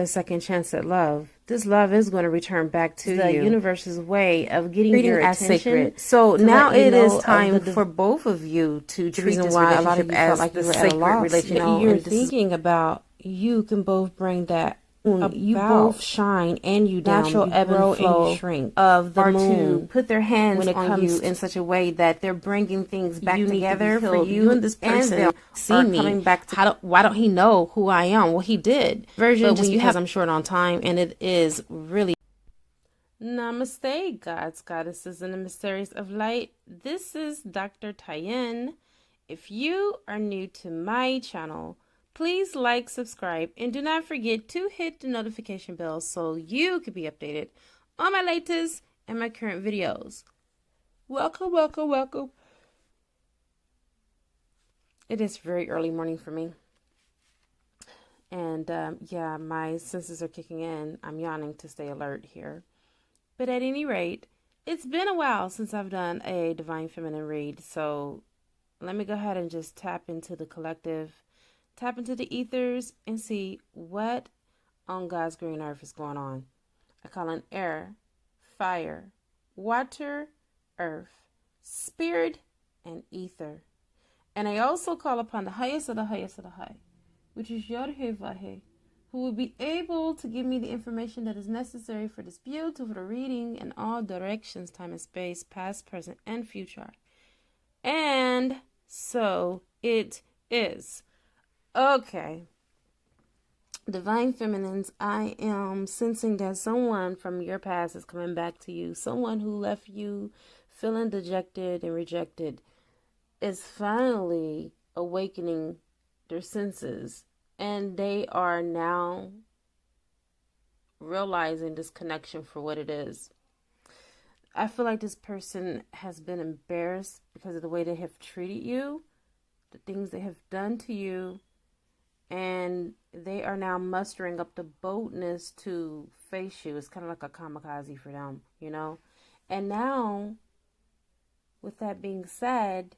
a second chance at love. This love is going to return back to you. The universe's way of getting your attention. Sacred. So now it is time for both of you to treat this relationship as the sacred relationship you're thinking about. You can both bring that. You both shine and you natural ebb and flow shrink of the moon. To put their hands when it on you in such a way that they're bringing things back together for you and this person. See me coming back to why don't he know who I am? Well, he did. Version but when you have I'm short on time, and it is really. Namaste, gods, goddesses, and the mysteries of light. This is Dr. Tyen. If you are new to my channel, please like, subscribe, and do not forget to hit the notification bell so you can be updated on my latest and my current videos. Welcome, welcome, welcome. It is very early morning for me. And yeah, my senses are kicking in. I'm yawning to stay alert here. But at any rate, it's been a while since I've done a Divine Feminine read. So let me go ahead and just tap into the collective. Tap into the ethers and see what on God's green earth is going on. I call in air, fire, water, earth, spirit, and ether. And I also call upon the highest of the highest of the high, which is Jophiel, who will be able to give me the information that is necessary for this beautiful reading in all directions, time and space, past, present, and future. And so it is. Okay, Divine Feminines, I am sensing that someone from your past is coming back to you. Someone who left you feeling dejected and rejected is finally awakening their senses. And they are now realizing this connection for what it is. I feel like this person has been embarrassed because of the way they have treated you, the things they have done to you. And they are now mustering up the boldness to face you. It's kind of like a kamikaze for them, you know. And now, with that being said,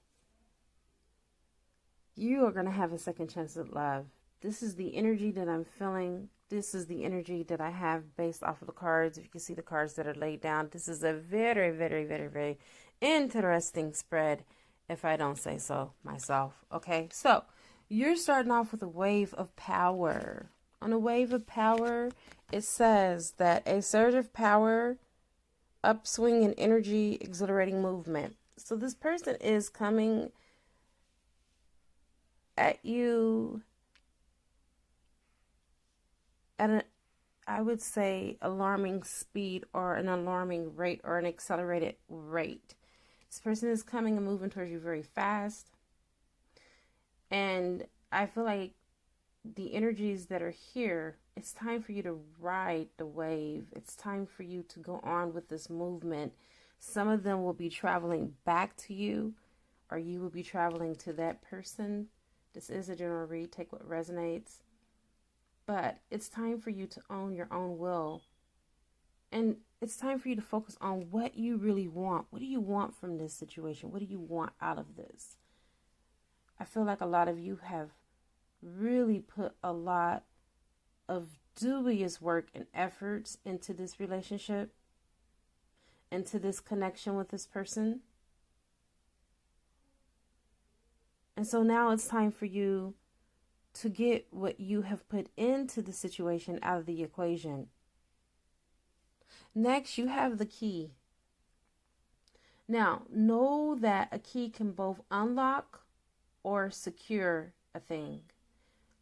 you are going to have a second chance at love. This is the energy that I'm feeling. This is the energy that I have based off of the cards. If you can see the cards that are laid down, this is a very, very, very, very interesting spread, if I don't say so myself. Okay, so you're starting off with a wave of power. On a wave of power, it says that a surge of power, upswing in energy, exhilarating movement. So this person is coming at you at an, I would say, alarming speed or an alarming rate or an accelerated rate. This person is coming and moving towards you very fast. And I feel like the energies that are here, it's time for you to ride the wave. It's time for you to go on with this movement. Some of them will be traveling back to you, or you will be traveling to that person. This is a general read. Take what resonates. But it's time for you to own your own will. And it's time for you to focus on what you really want. What do you want from this situation? What do you want out of this? I feel like a lot of you have really put a lot of dubious work and efforts into this relationship, into this connection with this person. And so now it's time for you to get what you have put into the situation out of the equation. Next, you have the key. Now, know that a key can both unlock or secure a thing,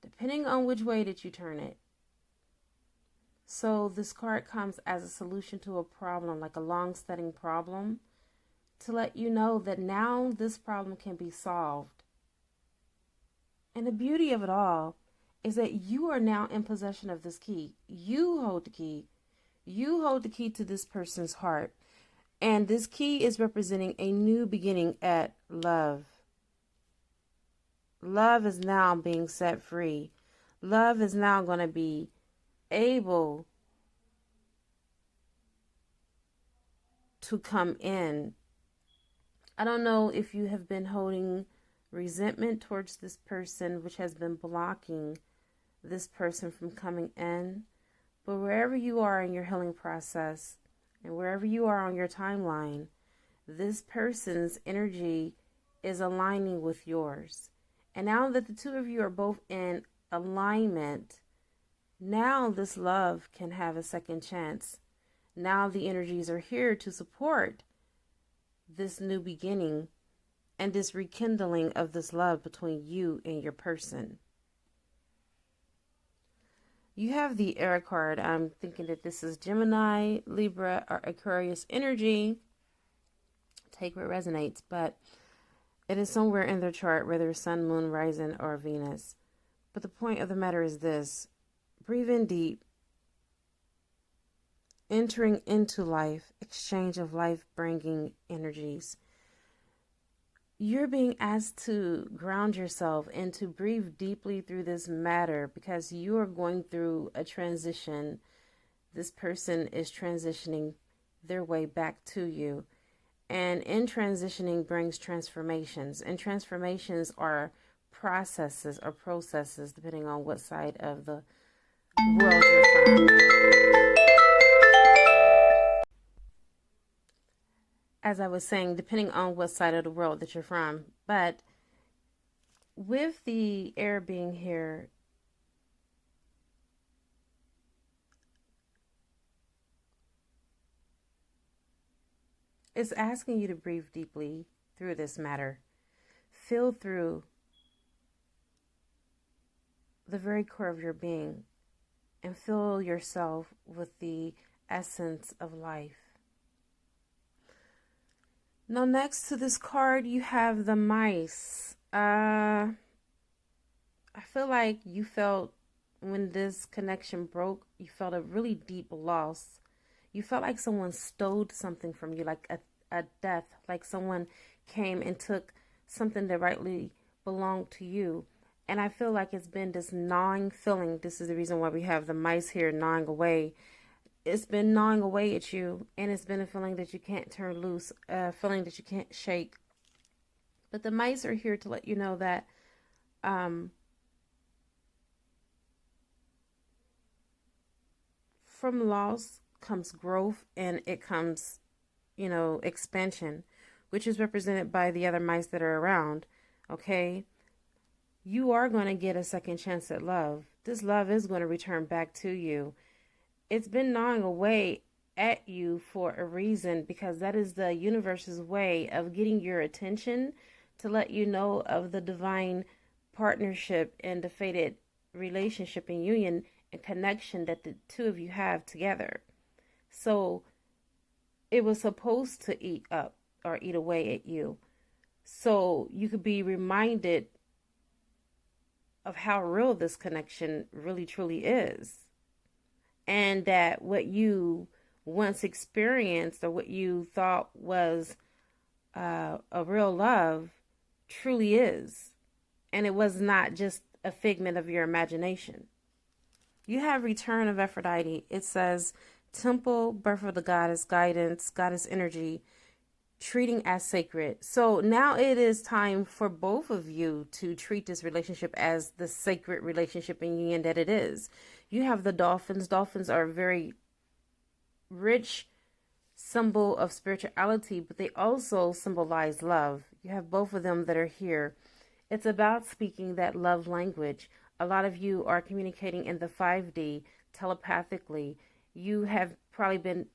depending on which way that you turn it. So this card comes as a solution to a problem, like a long-standing problem, to let you know that now this problem can be solved. And the beauty of it all is that you are now in possession of this key. You hold the key. You hold the key to this person's heart. And this key is representing a new beginning at love. Love is now being set free. Love is now going to be able to come in. I don't know if you have been holding resentment towards this person, which has been blocking this person from coming in. But wherever you are in your healing process and wherever you are on your timeline, this person's energy is aligning with yours. And now that the two of you are both in alignment, now this love can have a second chance. Now the energies are here to support this new beginning and this rekindling of this love between you and your person. You have the Air card. I'm thinking that this is Gemini, Libra, or Aquarius energy. Take what resonates, but it is somewhere in their chart, whether Sun, Moon, Rising, or Venus. But the point of the matter is this. Breathe in deep. Entering into life, exchange of life-bringing energies. You're being asked to ground yourself and to breathe deeply through this matter because you are going through a transition. This person is transitioning their way back to you. And in transitioning brings transformations. And transformations are processes, depending on what side of the world you're from. As I was saying, depending on what side of the world that you're from. But with the air being here, it's asking you to breathe deeply through this matter. Feel through the very core of your being and fill yourself with the essence of life. Now, next to this card, you have the mice. I feel like you felt when this connection broke, you felt a really deep loss. You felt like someone stole something from you, like a death, like someone came and took something that rightly belonged to you. And I feel like it's been this gnawing feeling. This is the reason why we have the mice here gnawing away. It's been gnawing away at you, and it's been a feeling that you can't turn loose, a feeling that you can't shake. But the mice are here to let you know that from loss comes growth, and it comes, expansion, which is represented by the other mice that are around, okay? You are going to get a second chance at love. This love is going to return back to you. It's been gnawing away at you for a reason, because that is the universe's way of getting your attention to let you know of the divine partnership and the fated relationship and union and connection that the two of you have together. So it was supposed to eat up or eat away at you, so you could be reminded of how real this connection really truly is. And that what you once experienced or what you thought was a real love truly is. And it was not just a figment of your imagination. You have Return of Aphrodite. It says, temple, birth of the goddess, guidance, goddess energy, treating as sacred. So now it is time for both of you to treat this relationship as the sacred relationship and union that it is. You have the dolphins. Dolphins are a very rich symbol of spirituality, but they also symbolize love. You have both of them that are here. It's about speaking that love language. A lot of you are communicating in the 5D telepathically. You have probably been,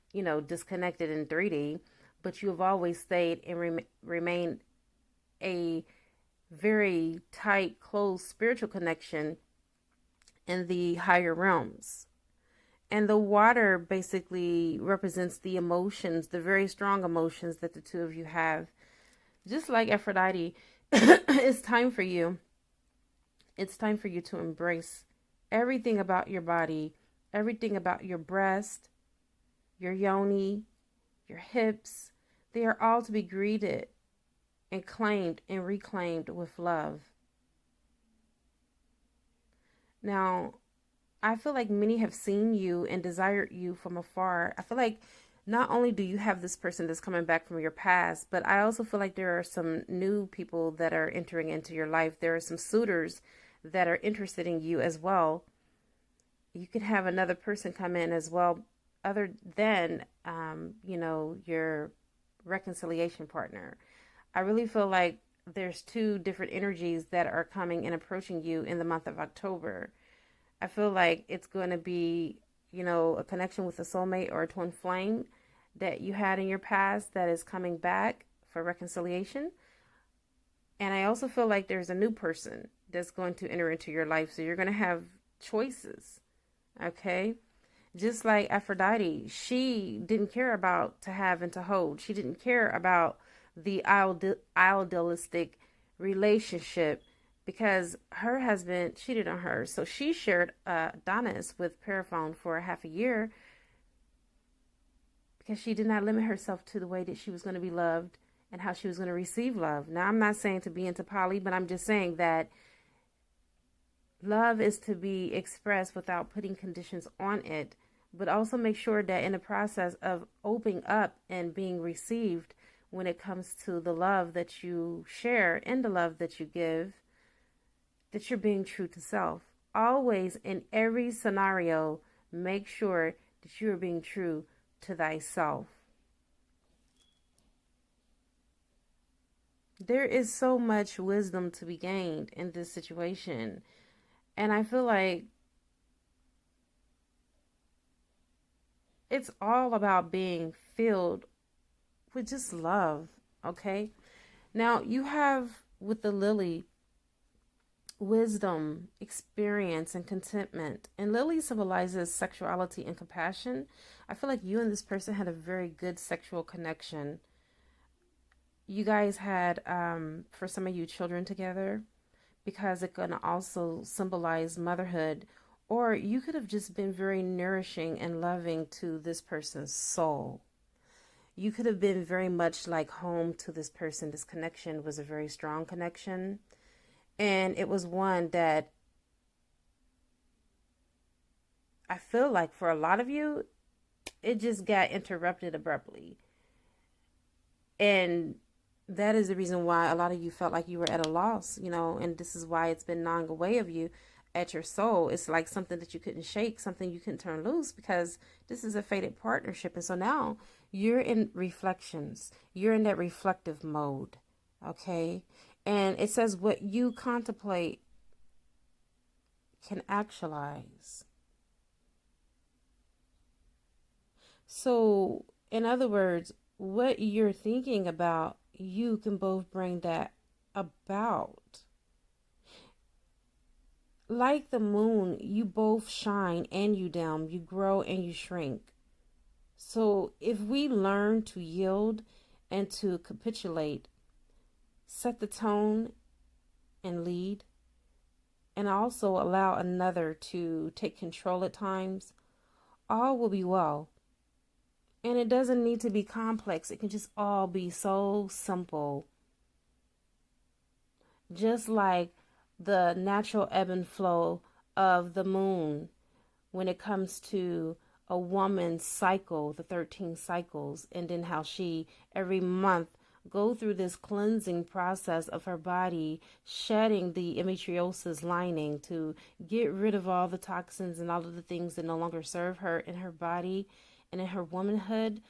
disconnected in 3D, but you have always stayed and remained a very tight, close spiritual connection in the higher realms. And the water basically represents the emotions, the very strong emotions that the two of you have. Just like Aphrodite, it's time for you. It's time for you to embrace everything about your body, everything about your breast, your yoni, your hips. They are all to be greeted and claimed and reclaimed with love. Now, I feel like many have seen you and desired you from afar. I feel like not only do you have this person that's coming back from your past, but I also feel like there are some new people that are entering into your life. There are some suitors that are interested in you as well. you could have another person come in as well, other than, your reconciliation partner. I really feel like there's two different energies that are coming and approaching you in the month of October. I feel like it's going to be, a connection with a soulmate or a twin flame that you had in your past that is coming back for reconciliation. And I also feel like there's a new person that's going to enter into your life. So you're going to have choices. Okay. Just like Aphrodite, she didn't care about to have and to hold. She didn't care about the idealistic relationship because her husband cheated on her. So she shared Adonis with Persephone for half a year because she did not limit herself to the way that she was going to be loved and how she was going to receive love. Now, I'm not saying to be into poly, but I'm just saying that love is to be expressed without putting conditions on it, but also make sure that in the process of opening up and being received when it comes to the love that you share and the love that you give, that you're being true to self. Always, in every scenario, make sure that you are being true to thyself. There is so much wisdom to be gained in this situation. And I feel like it's all about being filled with just love, okay? Now, you have with the lily wisdom, experience, and contentment. And lily symbolizes sexuality and compassion. I feel like you and this person had a very good sexual connection. You guys had, for some of you, children together, because it can also symbolize motherhood. Or you could have just been very nourishing and loving to this person's soul. You could have been very much like home to this person. This connection was a very strong connection. And it was one that I feel like for a lot of you, it just got interrupted abruptly. And that is the reason why a lot of you felt like you were at a loss, and this is why it's been gnawing away of you at your soul. It's like something that you couldn't shake, something you couldn't turn loose, because this is a fated partnership. And so now you're in reflections. You're in that reflective mode. Okay. And it says what you contemplate can actualize. So in other words, what you're thinking about, you can both bring that about. Like the moon, you both shine and you dim, you grow and you shrink. So if we learn to yield and to capitulate, set the tone and lead, and also allow another to take control at times, all will be well. And it doesn't need to be complex. It can just all be so simple. Just like the natural ebb and flow of the moon when it comes to a woman's cycle, the 13 cycles, and then how she every month go through this cleansing process of her body, shedding the endometriosis lining to get rid of all the toxins and all of the things that no longer serve her in her body and in her womanhood.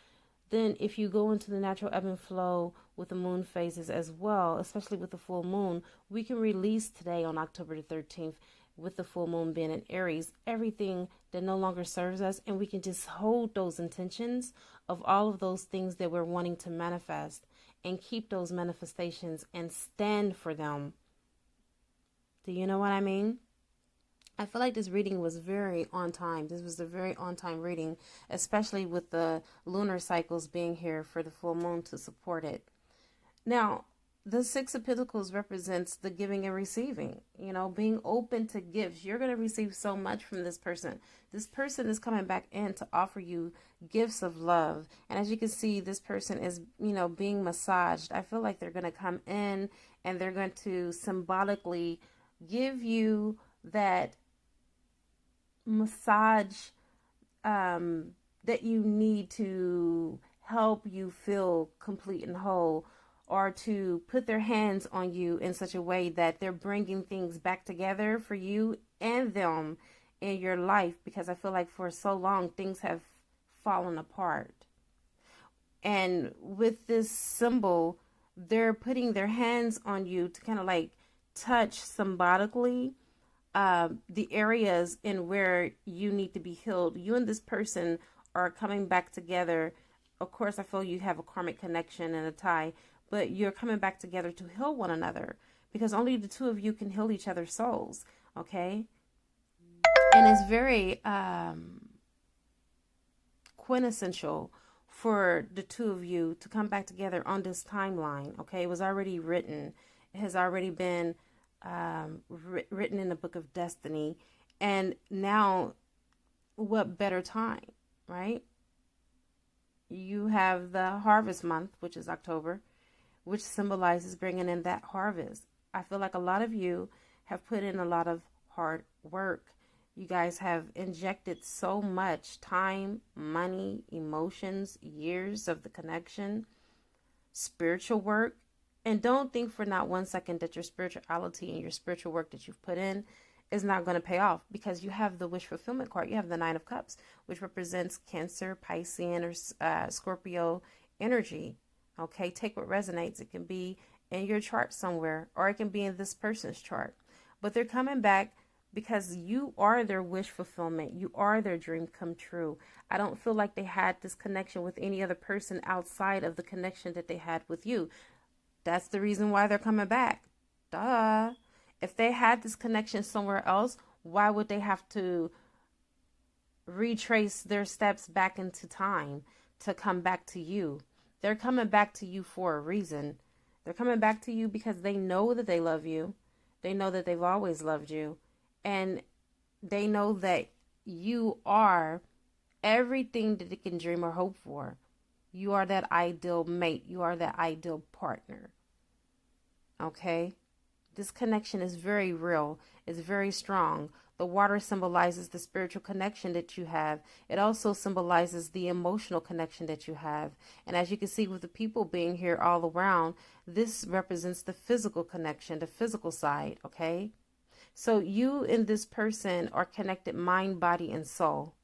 Then if you go into the natural ebb and flow with the moon phases as well, especially with the full moon, we can release today on October the 13th, with the full moon being in Aries, everything that no longer serves us, and we can just hold those intentions of all of those things that we're wanting to manifest and keep those manifestations and stand for them. Do you know what I mean? I feel like this reading was very on time. This was a very on time reading, especially with the lunar cycles being here for the full moon to support it. Now, the Six of Pentacles represents the giving and receiving, being open to gifts. You're going to receive so much from this person. This person is coming back in to offer you gifts of love. And as you can see, this person is, being massaged. I feel like they're going to come in and they're going to symbolically give you that massage that you need to help you feel complete and whole, or to put their hands on you in such a way that they're bringing things back together for you and them in your life, because I feel like for so long things have fallen apart. And with this symbol, they're putting their hands on you to kind of like touch symbolically the areas in where you need to be healed. You and this person are coming back together. Of course, I feel you have a karmic connection and a tie, but you're coming back together to heal one another, because only the two of you can heal each other's souls. Okay. And it's very quintessential for the two of you to come back together on this timeline. Okay. It was already written. It has already been written in the book of destiny. And now, what better time, right? You have the harvest month, which is October, which symbolizes bringing in that harvest. I feel like a lot of you have put in a lot of hard work. You guys have injected so much time, money, emotions, years of the connection, spiritual work. And don't think for not 1 second that your spirituality and your spiritual work that you've put in is not going to pay off, because you have the wish fulfillment card. You have the Nine of Cups, which represents Cancer, Piscean, or Scorpio energy. Okay, take what resonates. It can be in your chart somewhere, or it can be in this person's chart. But they're coming back because you are their wish fulfillment. You are their dream come true. I don't feel like they had this connection with any other person outside of the connection that they had with you. That's the reason why they're coming back. Duh. If they had this connection somewhere else, why would they have to retrace their steps back into time to come back to you? They're coming back to you for a reason. They're coming back to you because they know that they love you. They know that they've always loved you. And they know that you are everything that they can dream or hope for. You are that ideal mate. You are that ideal partner. Okay? This connection is very real. It's very strong. The water symbolizes the spiritual connection that you have. It also symbolizes the emotional connection that you have. And as you can see with the people being here all around, this represents the physical connection, the physical side. Okay? So you and this person are connected mind, body, and soul.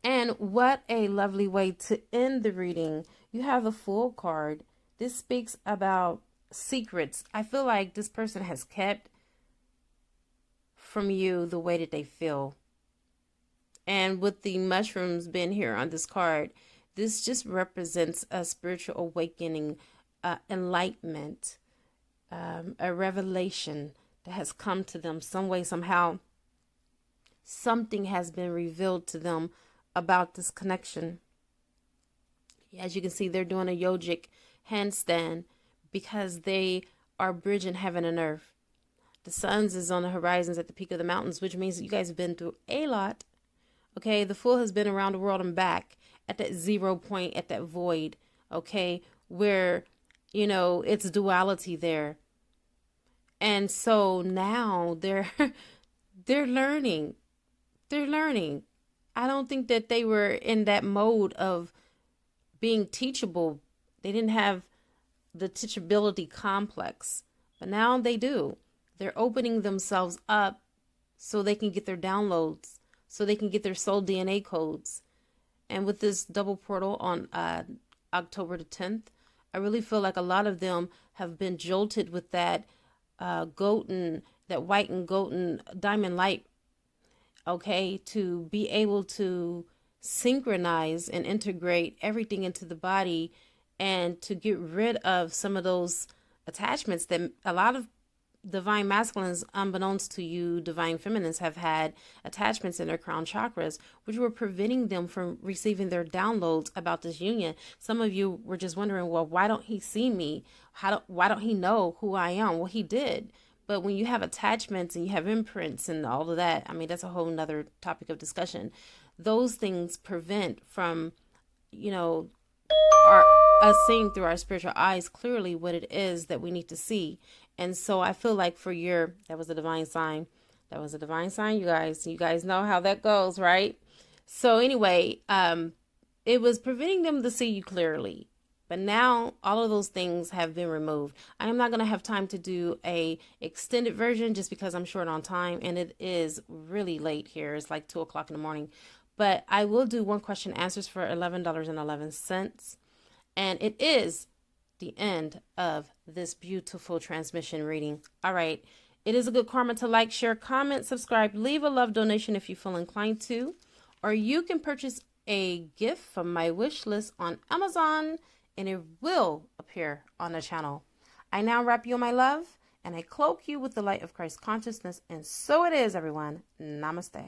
And what a lovely way to end the reading. You have the Fool card. This speaks about secrets. I feel like this person has kept from you the way that they feel. And with the mushrooms being here on this card, this just represents a spiritual awakening, enlightenment, a revelation that has come to them some way, somehow. Something has been revealed to them about this connection. As you can see, they're doing a yogic handstand because they are bridging heaven and earth. The suns is on the horizons at the peak of the mountains, which means that you guys have been through a lot. Okay, the Fool has been around the world and back at that 0 point, at that void. Okay, where, you know, it's duality there. And so now they're learning. They're learning. I don't think that they were in that mode of being teachable. They didn't have the teachability complex, but now they do. They're opening themselves up so they can get their downloads, so they can get their soul DNA codes. And with this double portal on October the 10th, I really feel like a lot of them have been jolted with that golden, that white and golden diamond light. Okay, to be able to synchronize and integrate everything into the body, and to get rid of some of those attachments that a lot of divine masculines, unbeknownst to you, divine feminines, have had attachments in their crown chakras, which were preventing them from receiving their downloads about this union. Some of you were just wondering, well, why don't he see me? Why don't he know who I am? Well, he did. But when you have attachments and you have imprints and all of that, I mean, that's a whole nother topic of discussion. Those things prevent from, you know, us seeing through our spiritual eyes clearly what it is that we need to see. And so I feel like that was a divine sign. That was a divine sign, you guys. You guys know how that goes, right? So anyway, it was preventing them to see you clearly. But now all of those things have been removed. I am not going to have time to do a extended version just because I'm short on time, and it is really late here. It's like 2 o'clock in the morning. But I will do one question answers for $11.11. And it is the end of this beautiful transmission reading. All right. It is a good karma to like, share, comment, subscribe, leave a love donation if you feel inclined to, or you can purchase a gift from my wish list on Amazon, and it will appear on the channel. I now wrap you in my love, and I cloak you with the light of Christ consciousness, and so it is, everyone. Namaste.